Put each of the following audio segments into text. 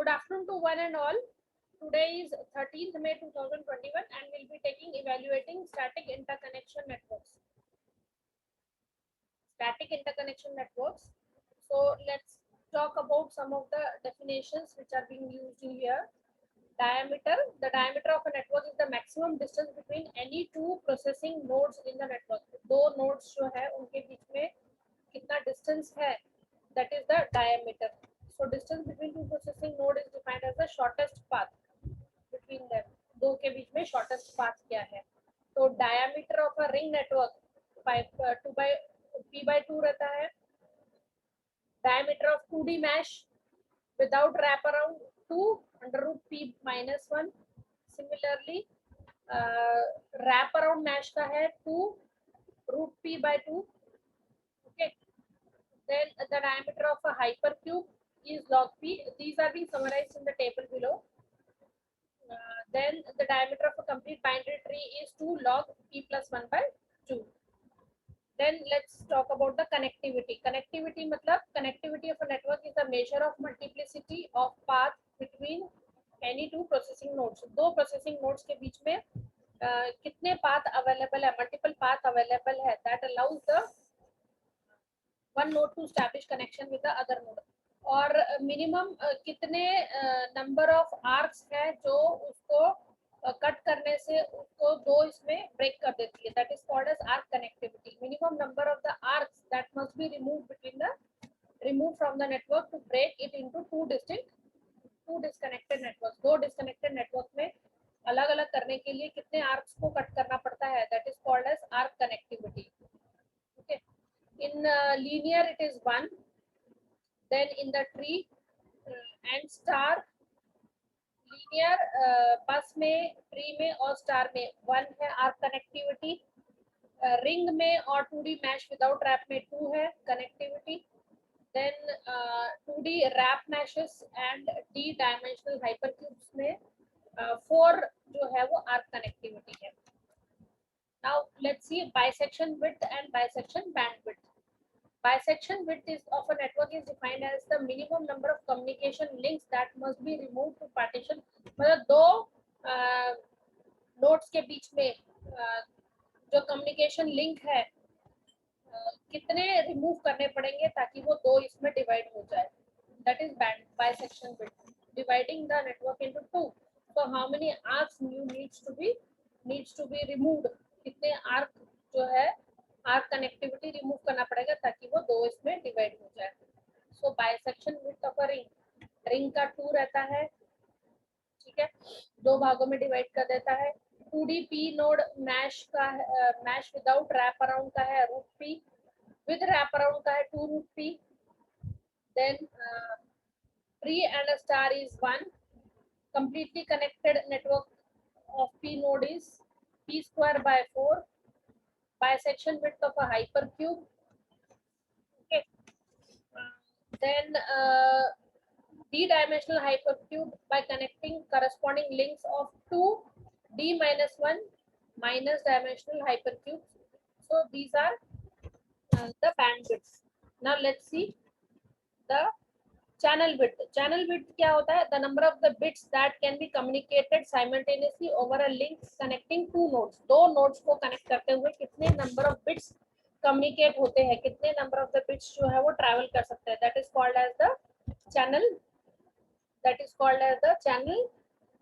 Good afternoon to one and all. Today is 13th May 2021 and we'll be taking evaluating static interconnection networks. Static interconnection networks. So let's talk about some of the definitions which are being used in here. Diameter. The diameter of a network is the maximum distance between any two processing nodes in the network. दो nodes जो है उनके बीच में कितना distance है, that is the diameter. So distance between two processing node is defined as the shortest path between them. दो के बीच में shortest path क्या है? तो diameter of a ring network 2 by p by 2 रहता है. Diameter of 2D mesh without wraparound 2 under root p minus 1. Similarly, wraparound mesh का है 2 root p by 2. Okay. Then the diameter of a hypercube is log p. These are being summarized in the table below. Then the diameter of a complete binary tree is 2 log p plus 1 by 2. Then let's talk about the connectivity. Connectivity मतलब connectivity of a network is the measure of multiplicity of path between any two processing nodes. दो processing nodes के बीच में कितने path available है, multiple path available है, that allows the one node to establish connection with the other node. और minimum कितने number of arcs है जो उसको कट करने से उसको दो इसमें ब्रेक कर देती है, that is called as arc connectivity. Minimum number of the arcs that must be removed from the network to break it into two disconnected networks. दो disconnected network में अलग अलग करने के लिए कितने arcs को कट करना पड़ता है, that is called as arc connectivity. Okay. In linear it is 1. Then in the tree and star, linear बस में, ट्री में और स्टार में 1 है आर्क कनेक्टिविटी. रिंग में और 2D मैश विदाउट रैप में 2 है connectivity. Then 2D wrap meshes and d dimensional hypercubes में 4 जो है वो आर्क कनेक्टिविटी है. Now let's see bisection width and bisection bandwidth. Bisection width is of a network is defined as the minimum number of communication links that must be removed to partition. मतलब दो nodes के बीच में जो communication link है कितने remove करने पड़ेंगे ताकि वो दो इसमें divide हो जाए. That is bisection width. Dividing the network into two. So how many arcs needs to be removed? कितने arc जो है आर्क कनेक्टिविटी रिमूव करना पड़ेगा ताकि वो दो इसमें डिवाइड हो जाए. So bisection width of a ring का 2 रहता है, ठीक है, दो भागों में डिवाइड कर देता है. 2D पी नोड मैश का मैश विदाउट रैप अराउंड का है root P, with wrap around का है 2 root P. Then tree and star is 1. Completely connected network of P node is p square by 4. Bisection width of a hypercube. Okay. Then d-dimensional hypercube by connecting corresponding links of two d minus 1 minus dimensional hypercubes. So these are the bandwidths. Now let's see the channel width. Channel width क्या होता है? The number of the bits that can be communicated simultaneously over a link connecting two nodes. दो nodes को connect करते हुए कितने number of bits communicate होते हैं, कितने number of the bits जो है वो travel कर सकते हैं, that is called as the channel. That is called as the channel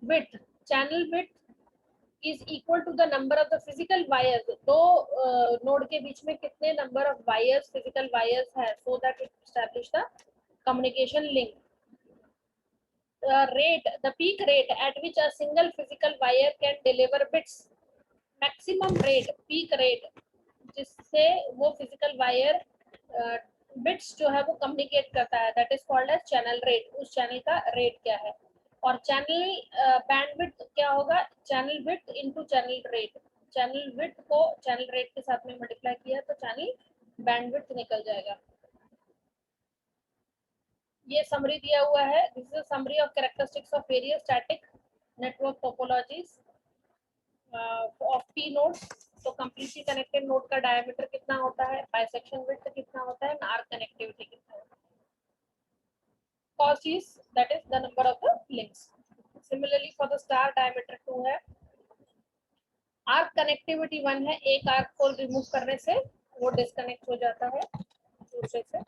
width. Channel width is equal to the number of the physical wires. दो node के बीच में कितने number of wires, physical wires है, so that it establish the communication link. Rate, the peak rate at which a single physical wire can deliver bits. Maximum rate, peak rate जिससे वो physical wire bits जो है वो communicate करता है, that is called as channel rate. उस channel का rate क्या है. और channel bandwidth क्या होगा? channel width into channel rate. channel width को channel rate के साथ में multiply किया तो channel bandwidth निकल जाएगा. ये समरी दिया हुआ है. This is a summary of characteristics of various static network topologies of P nodes. तो कंप्लीटली कनेक्टेड नोड का डायमीटर कितना होता है, बाइसेक्शन विड्थ कितना होता है, आर्क कनेक्टिविटी कितना होता है. cost is, that is the number of the links. Similarly for the star diameter 2 है, आर्क कनेक्टिविटी 1 है, एक आर्क को रिमूव करने से वो डिस्कनेक्ट हो जाता है दूसरे से.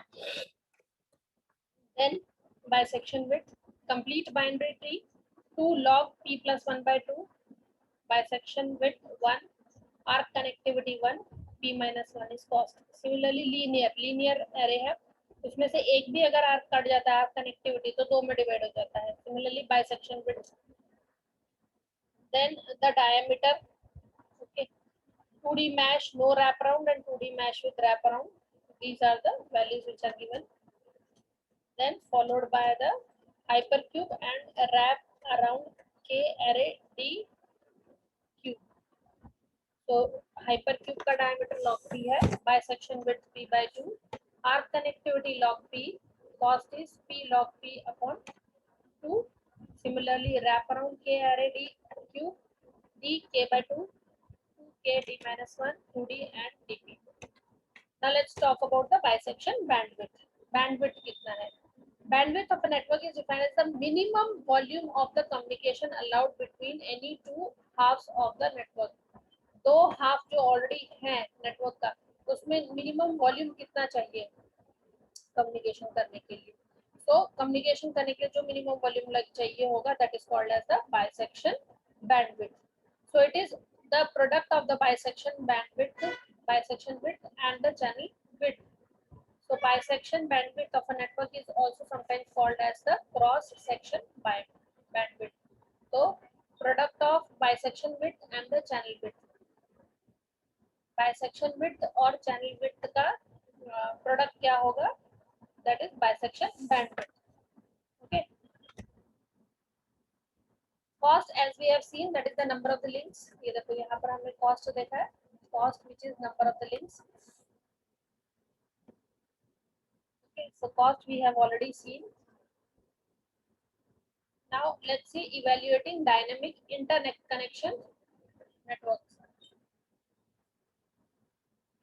Then bisection width, complete binary tree 2 log p plus 1 by 2, bisection width 1, arc connectivity 1, p minus 1 is cost. Similarly linear array है, उसमें से एक भी अगर आर्क कट जाता है आर्क कनेक्टिविटी तो दो में डिवाइड हो जाता है. Similarly bisection width, then the diameter, okay, 2D mesh no wraparound and 2D mesh with wraparound, these are the values which are given. Then followed by the hypercube and wrap around k array d cube. So hypercube का diameter log p है, bisection width p by 2, arc connectivity log p, cost is p log p upon 2. Similarly wrap around k array d cube, d k by 2, 2k d minus 1, 2d and dp. Now let's talk about the bisection bandwidth. Bandwidth कितना है? Bandwidth of a network is defined as the minimum volume of the communication allowed between any two halves of the network. दो half जो already है network का, उसमें minimum volume कितना चाहिए communication करने के लिए. तो कम्युनिकेशन करने के लिए जो मिनिमम वॉल्यूम लग चाहिए होगा, that is called as the bisection bandwidth. So it is the product of the bisection bandwidth, bisection width and the channel width. So bisection bandwidth of a network is also sometimes called as the cross section bandwidth. So product of bisection width and the channel width. Bisection width और channel width का product क्या होगा? That is bisection bandwidth. Okay. Cost as we have seen, that is the number of the links. ये देखो यहाँ पर हमने cost देखा है. Cost which is number of the links. Okay, so cost we have already seen. Now let's see evaluating dynamic internet connection networks.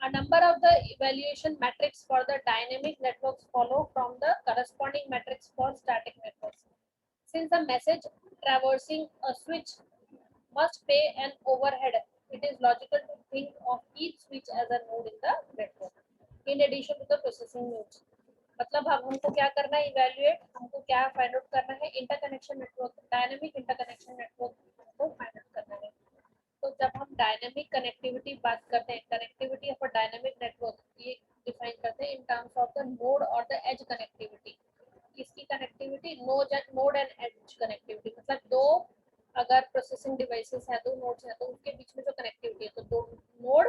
A number of the evaluation metrics for the dynamic networks follow from the corresponding metrics for static networks. Since the message traversing a switch must pay an overhead, it is logical to think of each switch as a node in the network, in addition to the processing nodes. मतलब अब हमको क्या करना है, evaluate, हमको क्या find out करना है, interconnection network, dynamic interconnection network को फाइंड आउट करना है. तो जब हम डायनेमिक कनेक्टिविटी बात करते हैं, connectivity of a dynamic network ये डिफाइन करते हैं in terms of the node और द एज कनेक्टिविटी. किसकी connectivity? Node and edge connectivity. मतलब दो अगर प्रोसेसिंग डिवाइसेस है, दो नोड्स है, तो उनके बीच में जो कनेक्टिविटी है, तो दो नोड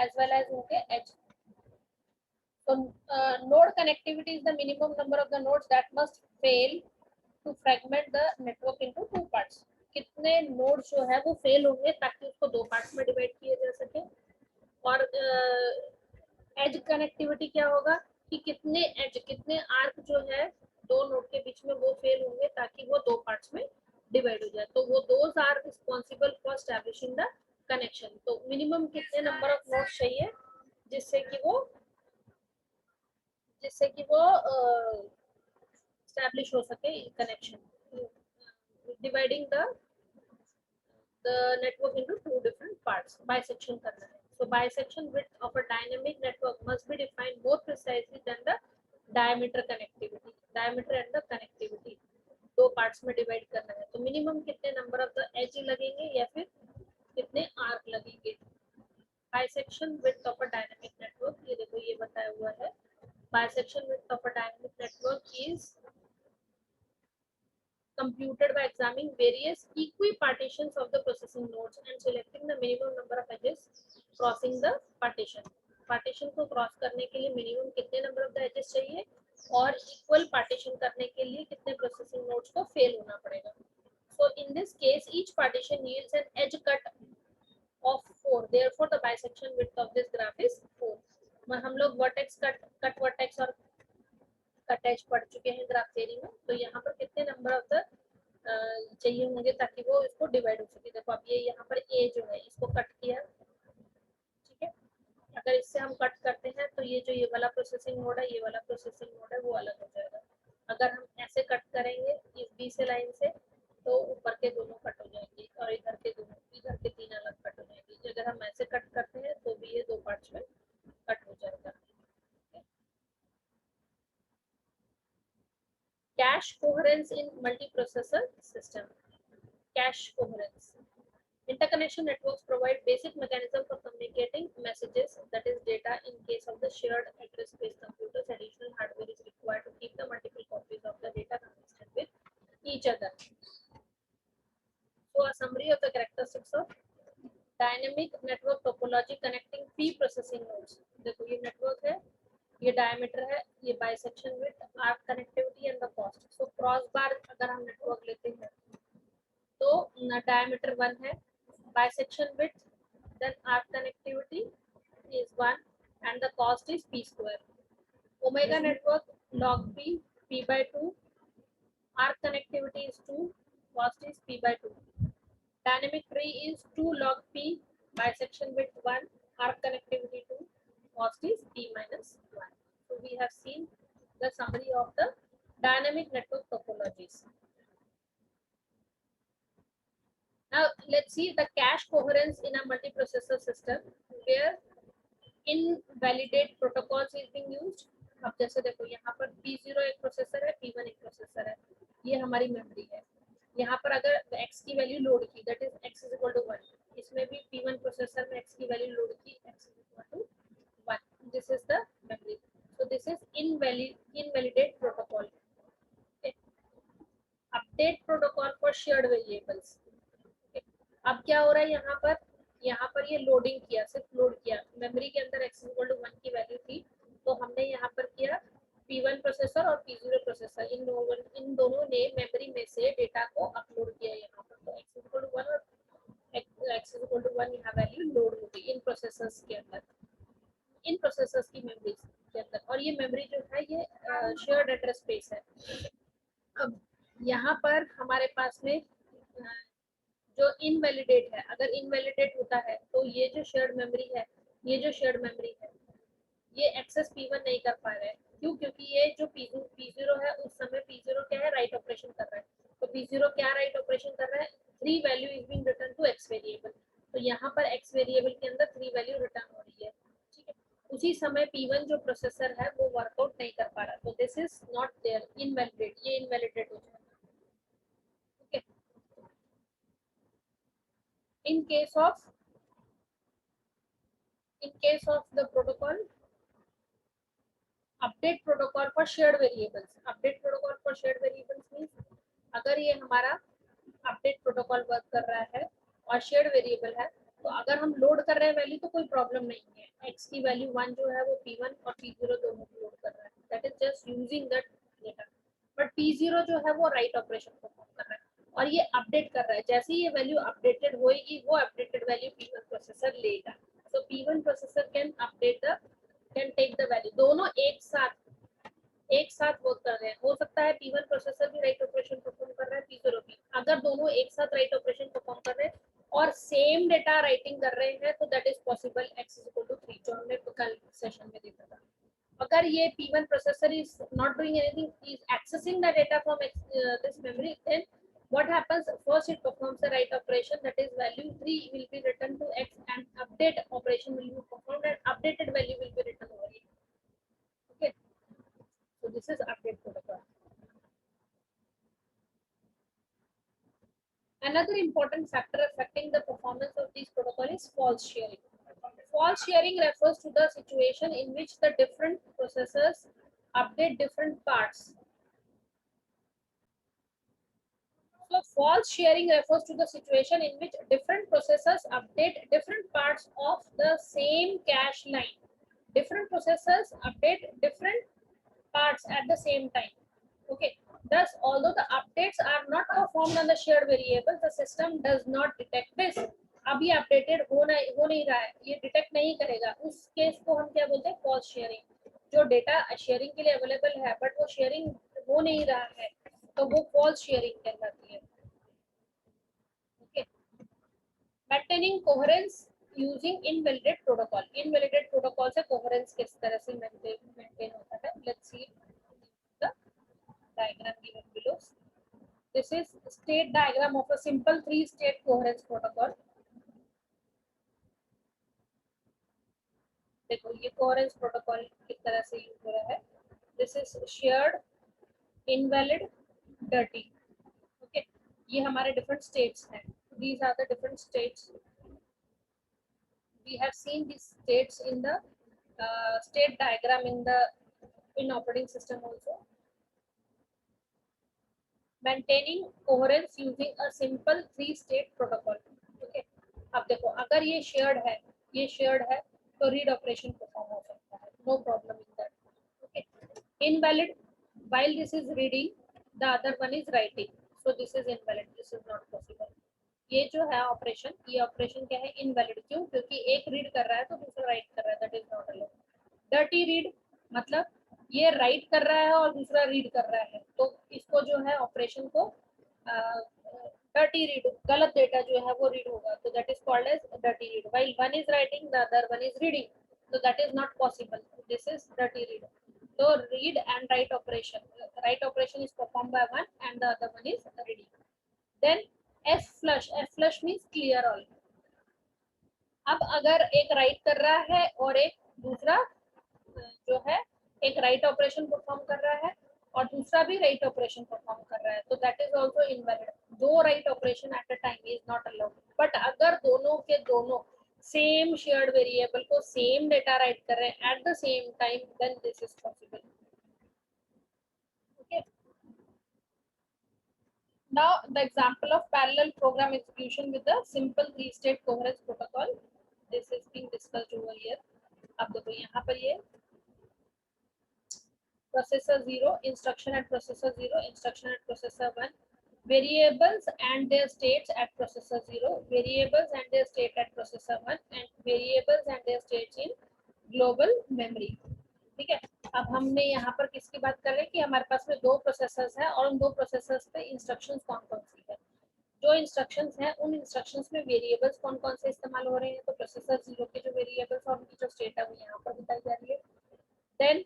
एज वेल एज उनके as. So node connectivity is the minimum number of the nodes that must fail to fragment the network into two parts. कितने nodes जो है वो fail होंगे ताकि उसको दो parts में divide किए जा सके. और edge connectivity क्या होगा कि कितने edge, कितने arc जो है दो node के बीच में वो fail होंगे ताकि वो दो parts में divide हो जाए. तो वो those are responsible for establishing the connection. तो minimum कितने number of nodes चाहिए जिससे कि वो establish हो सके connection, dividing the network into two different parts. Bisection करना है. So bisection width of a dynamic network must be defined more precisely than the diameter connectivity. Diameter and the connectivity दो parts में divide करना है. तो minimum कितने number of the edge लगेंगे या फिर कितने arc लगेंगे. Bisection width of a dynamic network, ये देखो ये बताया हुआ है. Bisection width of a dynamic network is computed by examining various equipartitions of the processing nodes and selecting the minimum number of edges crossing the partition. Partition को cross करने के लिए minimum कितने number of the edges चाहिए और equal partition करने के लिए कितने processing nodes को fail होना पड़ेगा. So in this case, each partition yields an edge cut of 4. Therefore, the bisection width of this graph is 4. हम लोग वर्टेक्स कट वर्टेक्स और कट एज पढ़ चुके हैं ग्राफ थ्योरी में. तो यहाँ पर कितने नंबर ऑफ द चाहिए होंगे ताकि वो इसको डिवाइड हो सके. देखो अब ये यहाँ पर ए जो है इसको कट किया, ठीक है. अगर इससे हम कट करते हैं तो ये जो ये वाला प्रोसेसिंग नोड है, ये वाला प्रोसेसिंग नोड है वो अलग हो जाएगा. अगर हम ऐसे ऐसे कट करेंगे इस बी से लाइन से, तो ऊपर के दोनों कट हो जाएंगे और इधर के दोनों, इधर के 3 अलग कट हो जाएंगे। अगर हम ऐसे कट करते हैं तो भी ये 2 पार्ट्स में कट हो जाएगा। Cache coherence in multiprocessor system. Cache coherence, interconnection networks provide basic mechanism for communicating messages, that is data. In case of the shared address based computers, additional hardware is required to keep the multiple copies of the data consistent with each other. So a summary of the characteristics of dynamic network topology connecting pre-processing nodes. देखो ये network है, ये diameter है, ये bisection width, arc connectivity and the cost. So cross bar अगर हम network लेते हैं तो diameter 1 है, bisection width, then arc connectivity is 1 and the cost is p square. Omega network log p, p by 2, arc connectivity is 2, cost is p by 2. Dynamic tree is 2 log p, bisection width 1, arc connectivity 2, cost is p minus 1. So we have seen the summary of the dynamic network topologies. Now let's see the cache coherence in a multiprocessor system where invalidate protocols is being used. अब जैसे देखो यहाँ पर P0 एक processor है, P1 एक processor है, ये हमारी मेमोरी है। यहाँ पर अगर x की वैल्यू लोड की, that is x is equal to 1, इसमें भी P1 प्रोसेसर में x की वैल्यू लोड की, x is equal to 1, this is the memory. So this is invalidate protocol. Update protocol for shared variables. अब क्या हो रहा है यहाँ पर ये लोडिंग किया, सिर्फ लोड किया, मेमोरी के अंदर x इक्वल टू 1 की वैल्यू थी, तो हमने यहाँ पर किया P1 प्रोसेसर और P0 प्रोसेसर, इन दोनों ने मेमोरी में से डेटा को अपलोड किया यहाँ पर, तो x इक्वल टू 1 और x इक्वल टू 1 यहाँ वैल्यू लोड होगी इन प्रोसेसर्स के अंदर, इन प्रोसेसर्स की मेमोरी के अंदर, और ये मेमोरी जो है ये शेयर्ड एड्रेस स्पेस है। अब यहाँ पर हमारे पास में जो इनवैलिडेट है, अगर इनवैलिडेट होता है तो ये जो शेयर्ड मेमोरी है, ये एक्सेस P1 नहीं कर पा रहा है। क्यों? क्योंकि ये जो P0 है उस समय P0 क्या है, राइट ऑपरेशन कर रहा है, तो P0 क्या राइट ऑपरेशन कर रहा है, 3 value is being return to x variable, तो यहाँ पर x वेरिएबल के अंदर 3 वैल्यू रिटर्न हो रही है, ठीक है। उसी समय P1 जो प्रोसेसर है वो वर्कआउट नहीं कर पा रहा, तो this is not there, invalidate, ये इनवैलिडेट हो जाएगा। In case of the protocol, update protocol for shared variables. Update protocol for shared variables means अगर ये हमारा update protocol वर्क कर रहा है और shared variable है, तो अगर हम लोड कर रहे हैं वैल्यू तो कोई प्रॉब्लम नहीं है, x की वैल्यू 1 जो है वो P1 और P0 दोनों को लोड कर रहा है, that is just using that data, but P0 जो है वो राइट ऑपरेशन परफॉर्म कर रहा है और ये अपडेट कर रहा है, जैसे ही ये वैल्यू अपडेटेड होएगी वो अपडेटेड वैल्यू P1 प्रोसेसर लेगा, so P1 processor can take the value, दोनों एक साथ वर्क कर रहे हैं। हो सकता है P1 प्रोसेसर भी राइट ऑपरेशन परफॉर्म कर रहा है, P0 भी, अगर दोनों एक साथ राइट ऑपरेशन परफॉर्म कर रहे हैं और सेम डेटा राइटिंग कर रहे हैं तो that is possible, x equal to 3 जो हमने कल सेशन में देखा था। अगर ये P1 processor is not doing anything, is accessing the data from this memory, then what happens, first it performs the write operation, that is value 3 will be written to x and update operation will be performed and updated value will be written over here. Okay, so this is update protocol. Another important factor affecting the performance of this protocol is false sharing. False sharing refers to the situation in which the different processors update different parts. So false sharing refers to the situation in which different processors update different parts of the same cache line. Different processors update different parts at the same time. Okay. Thus, although the updates are not performed on the shared variable, the system does not detect this. अब ये updated हो नहीं रहा है, ये detect नहीं करेगा, उस केस को हम क्या बोलते हैं, फॉल्स शेयरिंग। जो डेटा शेयरिंग के लिए अवेलेबल है बट वो शेयरिंग हो नहीं रहा है तो वो फॉल्स शेयरिंग कहलाती है। Okay, maintaining coherence using invalidate protocol. Invalidate protocol से कोहेरेंस किस तरह से मेंटेन होता है, let's see the diagram given below. This is state diagram of a simple 3-state coherence protocol. देखो ये कोहेरेंस प्रोटोकॉल किस तरह से यूज हो रहा है. This is shared, invalid, dirty. Okay, ये हमारे डिफरेंट स्टेट्स हैं. These are the different states. We have seen this states in the state diagram in operating system also. Maintaining coherence using a simple 3-state protocol. Okay, अब देखो अगर ये shared है तो read operation perform हो सकता है, no problem in that. Okay, invalid, while this is reading the other one is writing, so this is invalid, this is not possible. ये जो है ऑपरेशन, ये ऑपरेशन क्या है, इनवैलिड. क्यों? क्योंकि एक रीड कर रहा है तो दूसरा राइट कर रहा है, that is not allowed. Dirty read मतलब ये राइट कर रहा है और दूसरा रीड कर रहा है, तो इसको जो है ऑपरेशन को डर्टी रीड, गलत डेटा जो है वो रीड होगा, तो that is called as dirty read. While one is writing, the other one is reading, so that is not possible, this is dirty read. So read and write operation is performed by one and the other one is reading. Then f flush means clear all. अब अगर एक right कर रहा है और एक दूसरा जो है एक राइट ऑपरेशन परफॉर्म कर रहा है और दूसरा भी राइट ऑपरेशन परफॉर्म कर रहा है, तो दैट इज आल्सो इनवैलिड. दो write operation at a time is not allowed. But अगर दोनों के दोनों सेम शेयर्ड वेरिएबल को सेम डेटा राइट कर रहे हैं at the same time, then this is possible. Okay, now the example of parallel program execution with the simple 3-state coherence protocol, this is being discussed over here. अब देखो यहाँ पर ये processor 0, instruction at processor 0, instruction at processor 1, variables and their states at processor 0, variables and their state at processor 1, and variables and their states in global memory. ठीक है, अब हमने यहाँ पर किसकी बात कर रहे हैं कि हमारे पास में दो प्रोसेसर्स हैं और उन दो प्रोसेसर्स पे इंस्ट्रक्शंस कौन कौन सी है. जो इंस्ट्रक्शंस हैं उन इंस्ट्रक्शंस में वेरिएबल्स कौन कौन से इस्तेमाल हो रहे हैं, तो प्रोसेसर 0 के जो वेरिएबल्स और उनकी जो स्टेट है वो यहाँ पर बताई जा रही है. देन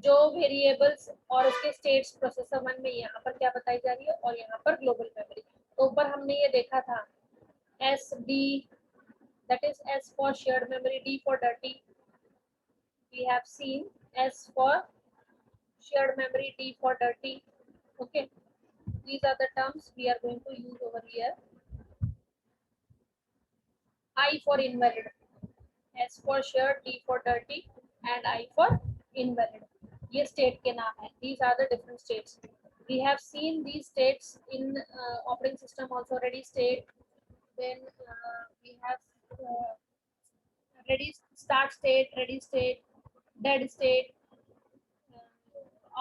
जो वेरिएबल्स और उसके स्टेट्स प्रोसेसर 1 में यहाँ पर क्या बताई जा रही है और यहाँ पर ग्लोबल मेमोरी. तो ऊपर हमने ये देखा था S D, that is S for shared memory, D for dirty. We have seen S for shared memory, D for dirty. Okay, these are the terms we are going to use over here. I for invalid, S for shared, D for dirty, and I for invalid. ये state के नाम है. These are the different states. We have seen these states in operating system also. Ready state, then we have ready start state, ready state, dead state.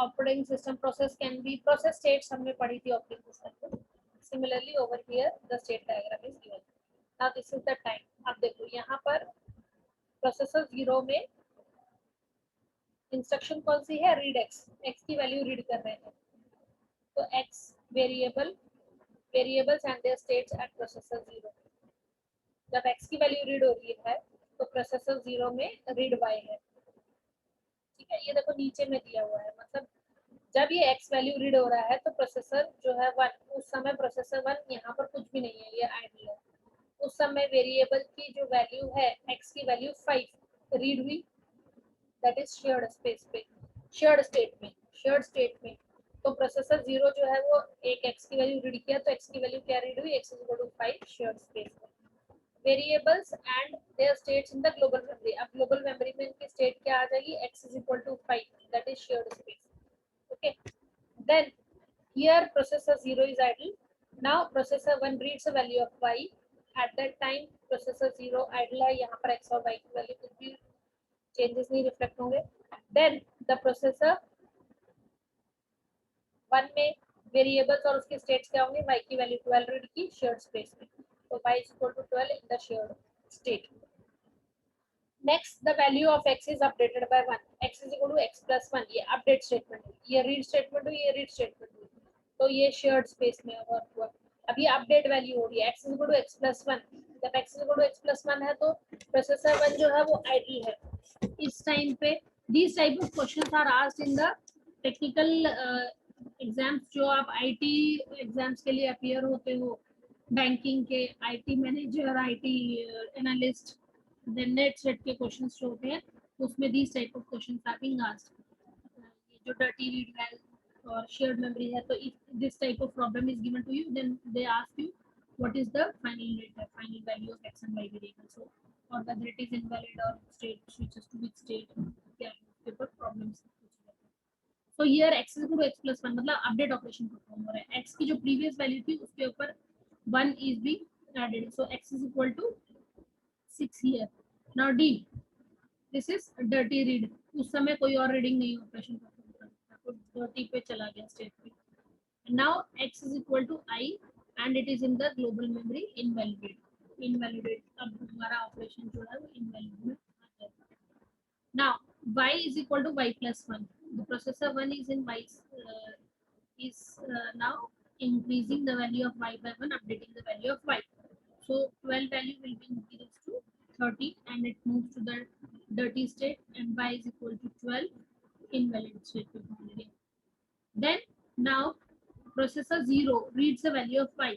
Operating system process can be process states हमने पढ़ी थी operating system को. Similarly over here the state diagram is given. Now this is the time. अब देखो यहाँ पर processor 0 में instruction कौन सी है, रीड x, x की वैल्यू रीड कर रहे हैं, तो x variables and their states at processor 0. जब x की वैल्यू रीड हो रही है तो प्रोसेसर 0 में रीड y है. ठीक है, ये देखो नीचे में दिया हुआ है, मतलब जब ये x वैल्यू रीड हो रहा है तो प्रोसेसर जो है 1, उस समय प्रोसेसर 1 यहाँ पर कुछ भी नहीं है, ये आइडल है. उस समय वेरिएबल की जो वैल्यू है x की वैल्यू 5 रीड हुई, दैट इज शेयर्ड स्पेस पे, शेयर्ड स्टेट में. तो प्रोसेसर 0 जो है वो एक x की वैल्यू रीड किया, तो x की वैल्यू क्या रीड हुई, x is equal to 5 shared space में. Variables and their states in the global memory. अब ग्लोबल मेमोरी में इनकी स्टेट क्या आ जाएगी, x is equal to 5, that is shared space. Okay, then here processor 0 is idle. Now processor 1 reads a value of y. At that time processor 0 idle है, यहाँ पर x और y की वैल्यू कुछ भी चेंजेस नहीं रिफ्लेक्ट होंगे. Then the processor 1 में वेरिएबल्स और उसके स्टेट्स क्या होंगे, y की वैल्यू 12 रीड की शेयर्ड स्पेस में, तो y is equal to 12 in the shared state. Next the value of x is updated by 1, x is equal to x plus 1. ये अपडेट स्टेटमेंट है, ये रीड स्टेटमेंट हुई, ये read statement हुई, तो ये शेयर्ड स्पेस में वर्क हुआ. अब ये अपडेट वैल्यू हो रही है x is equal to x plus 1. जब x is equal to x plus 1 है तो प्रोसेसर 1 जो है वो आइडल है. इस टाइम पे these type of questions are asked in the technical exams जो आप आईटी एग्जाम्स के लिए अपियर होते हो, बैंकिंग के, IT manager, IT analyst, then NET SET के क्वेश्चंस जो होते हैं उसमें these type of questions are being asked. ये जो डर्टी रीड है और शेयर्ड मेमोरी है, तो if this type of problem is given to you, then they ask you what is the final value of x and y variable, so or whether it is invalid or state switches to which state, क्या उसके ऊपर problems. तो here x is equal to x plus 1, मतलब update operation perform हो रहा है। x की जो प्रीवियस वैल्यू थी उसके ऊपर 1 is being added, so x is equal to 6 here. Now d, this is dirty read, उस समय कोई और रीडिंग नहीं ऑपरेशन परफॉर्म कर रहा था, तो डर्टी पे चला गया स्टेट पे। Now x is equal to I and it is in the global memory invalidate. Invalidate, अब हमारा ऑपरेशन जो है वो invalid में आ जाएगा। Now y is equal to y plus 1. The processor 1 is in y now increasing the value of y by 1, updating the value of y. So 12 value will be increased to 30 and it moves to the dirty state, and y is equal to 12, invalid state पे पहुंच गया। Then now processor 0 reads the value of y।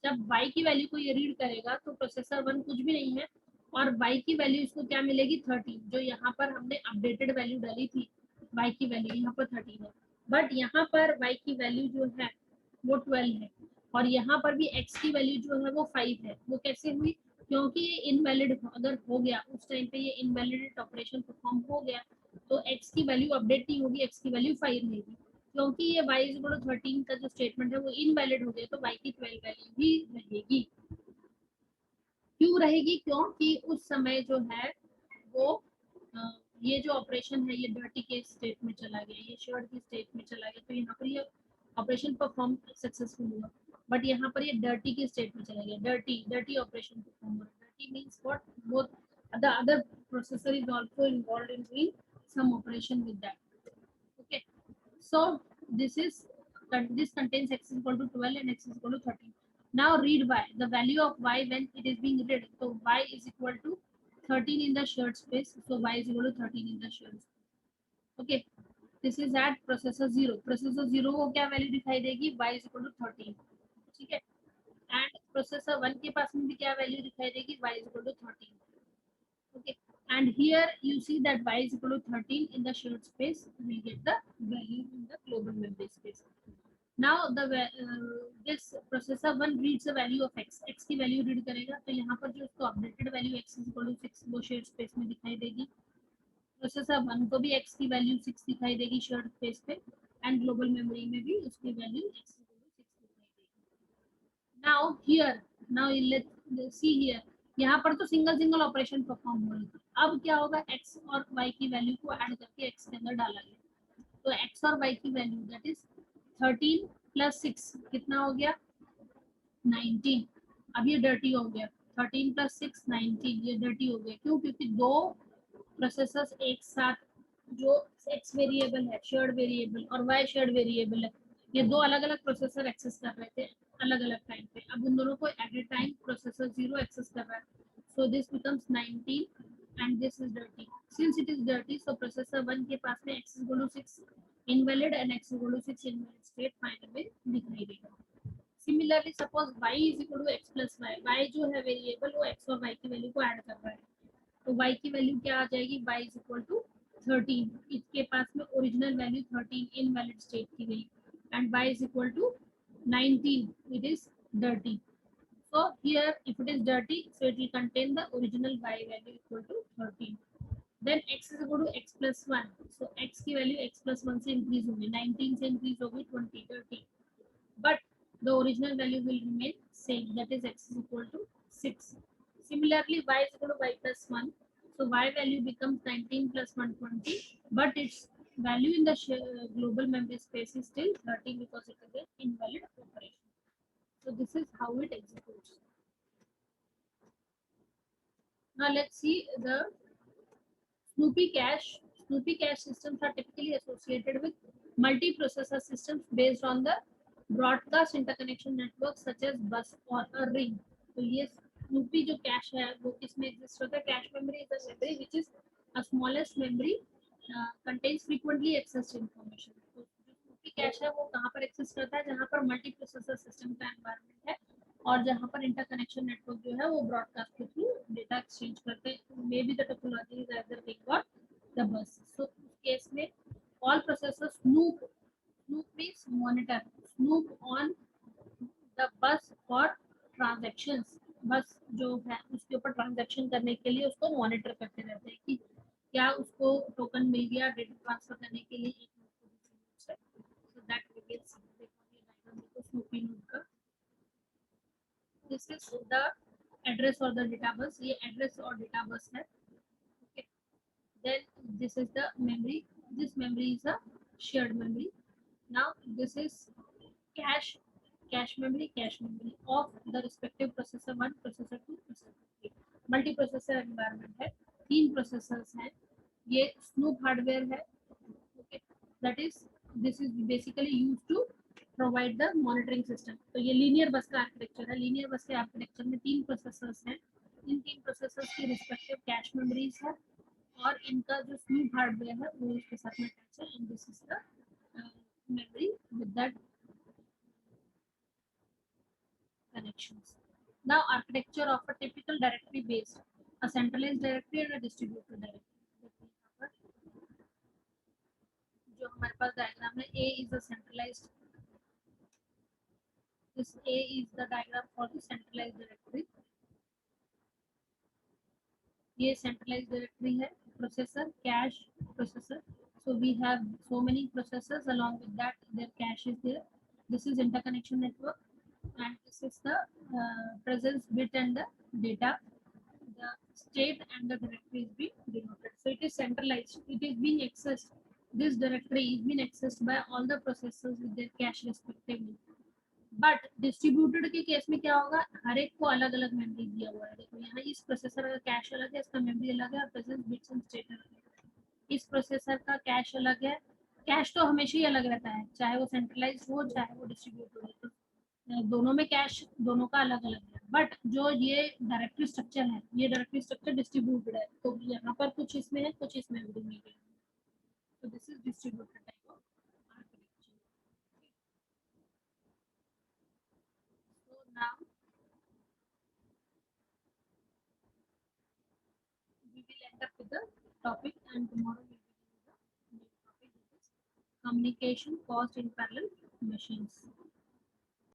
जब y की value को ये read करेगा तो processor 1 कुछ भी नहीं है, और y की वैल्यू इसको क्या मिलेगी 13, जो यहाँ पर हमने अपडेटेड वैल्यू डाली थी y की वैल्यू यहाँ पर 13 है, बट यहाँ पर y की वैल्यू जो है वो 12 है, और यहाँ पर भी x की वैल्यू जो है वो 5 है। वो कैसे हुई, क्योंकि ये इनवैलिड अगर हो गया उस टाइम पे, ये इनवैलिड ऑपरेशन परफॉर्म हो गया, तो x की वैल्यू अपडेट नहीं होगी, x की वैल्यू 5 रहेगी। क्योंकि ये y इज इक्वल टू 13 का जो स्टेटमेंट है वो इनवैलिड हो गया, तो y की 12 वैल्यू भी रहेगी। क्यों रहेगी, क्योंकि उस समय जो है वो ये जो ऑपरेशन है ये डर्टी के स्टेट में चला गया, ये शेयर्ड की स्टेट में चला गया, तो यहाँ पर ये ऑपरेशन परफॉर्म सक्सेसफुल हुआ, बट यहाँ पर ये डर्टी की स्टेट में चला गया। डर्टी ऑपरेशन परफॉर्म हो रहा है। Dirty means what, both the other processor is also involved in doing some operation with that. Okay, so this is this contains x is equal to 12 and x is equal to 13. Now read y, the value of y when it is being read, so y is equal to 13 in the shared space, so y is equal to 13 in the shared space. Okay, this is at processor 0, processor 0 को क्या value दिखाई देगी, y is equal to 13, ठीक है, and processor 1 के पास में भी क्या वैल्यू दिखाई देगी, y is equal to 13। Okay, and here you see that y is equal to 13 in the shared space, we get the value in the global memory space. Now the this processor 1 reads the value of x, x की value read करेगा, तो यहाँ पर जो उसको updated value x is equal to 6 वो share space में दिखाई देगी। प्रोसेसर 1 को भी x की वैल्यू 6 दिखाई देगी शेयर स्पेस पे, एंड ग्लोबल मेमोरी में भी उसकी value x is equal to 6 दिखाई देगी। Now here, now let's see here, यहाँ पर तो सिंगल ऑपरेशन परफॉर्म हो रही थी, अब क्या होगा, x और y की वैल्यू को ऐड करके x के अंदर डाला गया, तो x और y की वैल्यू दैट इज 13 प्लस 6 कितना हो गया 19। अब ये डर्टी हो गया, 13 प्लस 6 19, ये डर्टी हो गया। क्यों, क्योंकि दो प्रोसेसर्स एक साथ, जो x वेरिएबल है शेयर्ड वेरिएबल और y शेयर्ड वेरिएबल है, ये दो अलग अलग प्रोसेसर एक्सेस कर रहे थे अलग अलग टाइम पे, अब उन दोनों को at a time processor 0 access कर रहा है, so this becomes 19 and this is dirty. Since it is dirty, so processor 1 के पास में x is equal to 6 invalid and x is equal to 6 invalid state final में दिखाई देगा। Similarly suppose y is equal to x plus y, y जो है variable वो x और y की वैल्यू को ऐड कर रहा है, तो y की वैल्यू क्या आ जाएगी, y is equal to 13, इसके पास में ओरिजिनल वैल्यू 13 इनवैलिड स्टेट की गई, and y is equal to 19, it is dirty. So here if it is dirty, so it will contain the original y value equal to 13. Then x is equal to x plus 1, so x की value x plus 1 से increase होगी, 19 से increase होगी 20 30, but the original value will remain same, that is x is equal to 6. Similarly y is equal to y plus 1, so y value becomes 19 plus 120, but its value in the global memory space is still 30 because it is an invalid operation. So this is how it executes. Now let's see the Snoopy cache. Snoopy cache systems are typically associated with multi-processor systems based on the broadcast interconnection network such as bus or a ring. तो ये Snoopy जो cache है वो किसमें exist होता है? Cache memory is a memory which is a smallest memory contains frequently accessed information. तो की कैश है वो कहाँ पर एक्सेस करता है, जहाँ पर मल्टी प्रोसेसर सिस्टम का एनवायरनमेंट है और जहाँ पर इंटरकनेक्शन नेटवर्क जो है वो ब्रॉडकास्ट के थ्रू डेटा एक्सचेंज करते हैं। May be the topology is either ring और द बस। सो इस केस में all processors snoop means monitor, snoop on the bus for transactions। बस जो है उसके ऊपर ट्रांजैक्शन करने के लिए उसको मॉनिटर करते रहते हैं कि क्या उसको टोकन मिल गया डेटा ट्रांसफर करने के लिए एक नोड को दूसरे नोड से। So that we will see. देखो ये डायग्राम देखो स्नूपी नोड का। दिस इज द एड्रेस और द डेटा बस, ये एड्रेस और डेटा बस है। Okay, then this is the memory, this memory is a shared memory। now this is cache, cache memory of the respective processor 1, processor 2, processor 3। Multi processor environment है, तीन processors हैं, ये snoop hardware है। Okay, that is this is basically use to provide the monitoring system. तो ये linear बस का architecture है। लीनियर बस के आर्किटेक्चर में तीन प्रोसेसर्स हैं, इन तीन प्रोसेसर्स की रिस्पेक्टिव कैश मेमोरीज है और इनका जो स्नूप हार्डवेयर है वो इसके साथ में अटैच है। And this is the memory with that connections। Now architecture of a typical directory based, a centralized directory and a distributed directory। जो हमारे पास डायग्राम है, A is a centralized, this A is the diagram for the centralized directory। ये centralized directory है, processor, cache, processor। So we have so many processors, along with that their cache is there। This is interconnection network and this is the presence bit and the data, the state and the directory is being denoted। So it is centralized, it is being accessed, this directory is being accessed by all the processors with their cache respectively। But distributed के case में क्या होगा, हर एक को अलग अलग memory दिया हुआ है। देखो यहाँ इस प्रोसेसर का कैश अलग है, इसका मेमोरी अलग है और प्रेजेंस बिट्स एंड स्टेट अलग है। इस प्रोसेसर का कैश अलग है, कैश तो हमेशा ही अलग रहता है, चाहे वो सेंट्रलाइज हो चाहे वो डिस्ट्रीब्यूटेड हो। तो दोनों में कैश दोनों का अलग अलग है। बट जो ये डायरेक्टरी स्ट्रक्चर है, ये डायरेक्टरी स्ट्रक्चर डिस्ट्रीब्यूटेड है, तो यहाँ पर कुछ इसमें है कुछ इस मेमोरी में है। तो this is distributed type of architecture. So now we will end up with the topic and tomorrow we will begin with the new topic, that is communication caused in parallel machines।